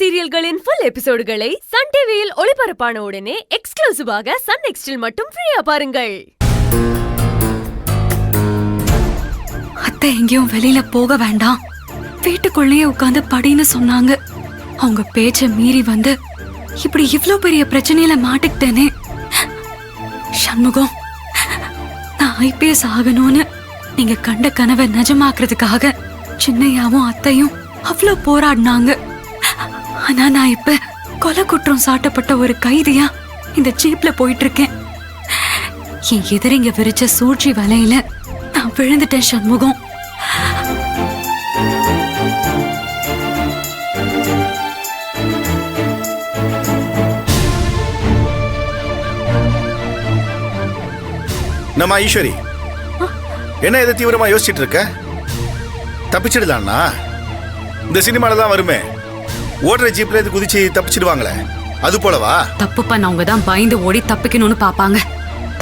சீரியல்களின் full எபிசோடுகளை Sun டிவியில் ஒளிபரப்பான உடனே எக்ஸ்க்ளூசிவாக சன் நெக்ஸ்டில் மட்டும் ஃப்ரீயா பாருங்கள். அத்தை எங்கேயும் வெளியில போக வேண்டாம், வீட்டுக்குள்ளேயே உட்காந்து படின்னு சொன்னாங்க. அவங்க பேச்ச மீறி வந்து இப்படி இவ்ளோ பெரிய பிரச்சனையில மாட்டிக்கிட்டேனே. சண்முகம், நான் IPS ஆகணும்னு நீங்க கண்ட கனவை நிஜமாக்குறதுக்காக சின்னையாவும் அத்தையும் அவ்வளோ போராடினாங்க. ஆனா நான் இப்ப கொலை குற்றம் சாட்டப்பட்ட ஒரு கைதியா இந்த ஜீப்ல போயிட்டு இருக்கேன். என் எதிரிங்க விரிச்ச சூழ்ச்சி வலையில நான் விழுந்துட்டேன் சண்முகம். நம்ம ஈஸ்வரி என்ன இதை தீவிரமா யோசிச்சுட்டு இருக்க? தப்பிச்சிடலாம்னா இந்த சினிமால தான் வருமே, ஓடுற ஜீப்ல இருந்து குதிச்சு தப்பிச்சிடுவாங்களே, அது போலவா? தப்பு பண்ணவங்க தான் பயந்து ஓடி தப்பிக்கணும்னு பாப்பாங்க.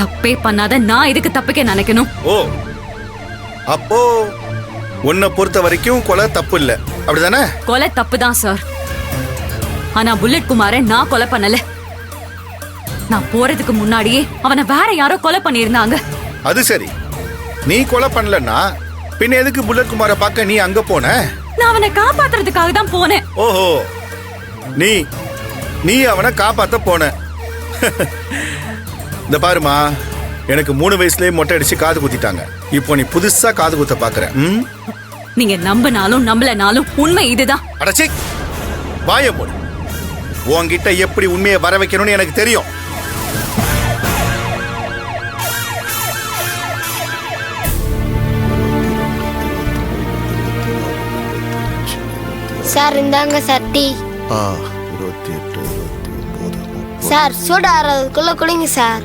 தப்பே பண்ணாத நான் எதுக்கு தப்பிக்க நினைக்கணும்? ஓ, அப்போ உன்னை பொறுத்த வரைக்கும் கொலை தப்பு இல்ல, அப்படிதானே? கொலை தப்பு தான் சார். ஆனா புல்லட் குமாரை நான் கொலை பண்ணல. நான் போறதுக்கு முன்னாடியே அவனை வேற யாரோ கொலை பண்ணிருந்தாங்க. அது சரி, நீ கொலை பண்ணலன்னா பின்ன எதுக்கு புல்லட் குமாரை பார்க்க நீ அங்க போன? நான் அவனை காப்பாத்துறதுக்காக தான் போனேன். ஓஹோ, நீ அவனை காப்பாத்த போன. இந்த பாருமா, எனக்கு 3 வயசுலயே மொட்டை அடிச்சு காது குத்திட்டாங்க. இப்போ நீ புதுசா காது குத்த பாக்குற. நீங்க நம்பினாலும் நம்பலனாலும் உண்மை இதுதான். அடச்சி வாய போடு. உன்கிட்ட எப்படி உண்மையை வர வைக்கணும்னு எனக்கு தெரியும். சார் இந்தாங்க சட்டி. 28, 29. சார் சூடு ஆறதுக்குள்ள குடிங்க சார்.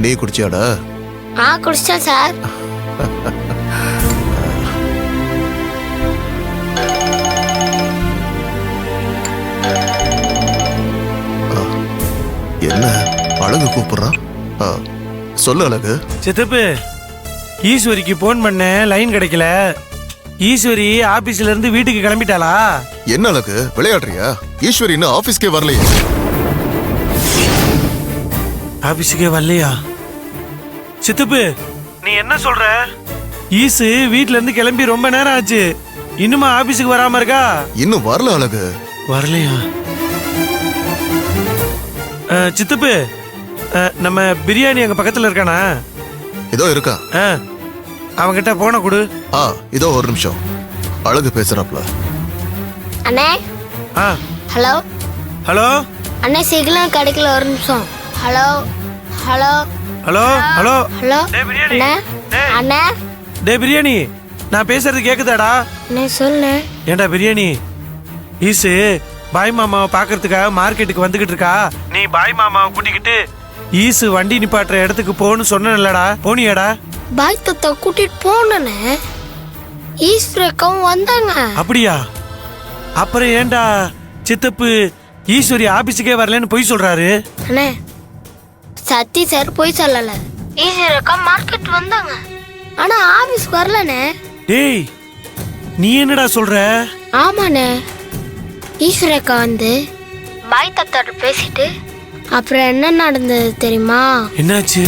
நீ குடிச்சியாடா? குடிச்சேன் சார். என்ன அழகு கூப்பிடுறான்? சொல்லு அழகு. சித்தப்பு, ஈஸ்வரிக்கு போன் பண்ண, லைன் கிடைக்கல. ஈஸ்வரி ஆபீஸ்ல இருந்து வீட்டுக்கு கிளம்பிட்டாளா? என்ன அழகு விளையாடுறியா? ஈஸ்வரி இன்னும் ஆபீஸ்க்கே வரலையே. ஆபீஸுக்கே வரலையா? சித்தப்பு, நீ என்ன சொல்ற? ஈசு வீட்ல இருந்து கிளம்பி ரொம்ப நேரம் ஆச்சு, இன்னுமா ஆபீஸுக்கு வராம இருக்கா? இன்னும் வரல அழகு. வரலையா? சித்தப்பு, நம்ம பிரியாணி அங்க பக்கத்துல இருக்கானா? இதோ இருக்கா. அவங்கிட்ட போன கொடு. இதோ ஒரு நிமிஷம், அழகு பேசுறாப்ல. அண்ணே. ஹலோ ஹலோ அண்ணே, சிக்னல் கிடைக்கல, ஒரு நிமிஷம். Hello hello hello hello hello அண்ணே. அண்ணே டே பிரியாணி, நான் பேசுறது கேக்குதாடா? அண்ணே சொல்லு. ஏண்டா பிரியாணி, ஈசு பாய் மாமாவை பாக்குறதுக்காக மார்க்கெட்டுக்கு வந்துகிட்டு இருக்கா. நீ பாய் மாமாவை கூட்டிக்கிட்டு ஈசு வண்டி நிப்பாட்டுற இடத்துக்கு போன்னு சொன்னேன்லடா, போனியாடா? பாய் தத்தா கூட்டிட்டு போனே. ஈஸ்வரக்காவும் வந்தாங்க. அப்படியா? அப்புறம் ஏண்டா சித்தப்பு ஈஸ்வரி ஆபீஸுக்கே வரலன்னு பொய் சொல்றாரு? அண்ணே, சத்தி சார் பொய் சொல்லல. ஈஸ்வரக்கா மார்க்கெட் வந்தாங்க, ஆனா ஆபீஸ் வரலனே. டேய், நீ என்னடா சொல்ற? ஆமாண்ணே, ஈஸ்வரக்கா வந்து பாய் தத்தாட்ட பேசிட்டு அப்புறம் என்ன நடந்தது தெரியுமா? என்னாச்சு?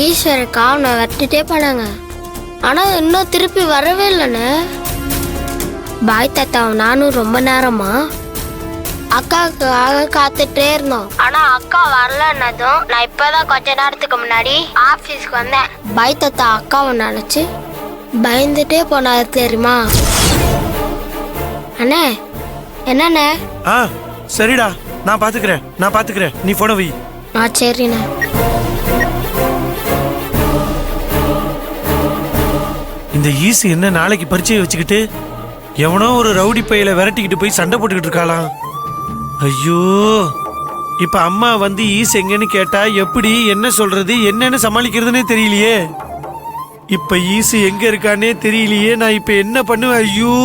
ஈஸ்வரக்கா அவனை விரட்டிட்டே போனாங்க, ஆனா இன்னும் திருப்பி வரவே இல்லைன்னு. பாய் தாத்தாவும் நானும் ரொம்ப நேரமா அக்காவுக்காக காத்துட்டே இருந்தோம். ஆனா அக்கா வரலன்னதும் நான் இப்பதான் கொஞ்ச நேரத்துக்கு முன்னாடி ஆபீஸ்க்கு வந்தேன். பாய் தாத்தா அக்காவை நினைச்சு பயந்துட்டே போனாரு தெரியுமா? அண்ணே, என்னண்ணே? சரிடா, நான் பாத்துக்கிறேன், நீ போன வை. சரிண்ணே. இந்த ஈசு என்ன நாளைக்கு பரிச்சை வச்சுக்கிட்டு எவனோ ஒரு ரவுடி பையில விரட்டிக்கிட்டு போய் சண்டை போட்டுக்கிட்டு இருக்காளாம். ஐயோ, இப்ப அம்மா வந்து ஈசு எங்கன்னு கேட்டா எப்படி, என்ன சொல்றது, என்னன்னு சமாளிக்கிறதுனே தெரியலையே. இப்ப ஈசு எங்க இருக்கானே தெரியலையே. நான் இப்ப என்ன பண்ணுவேன்? ஐயோ.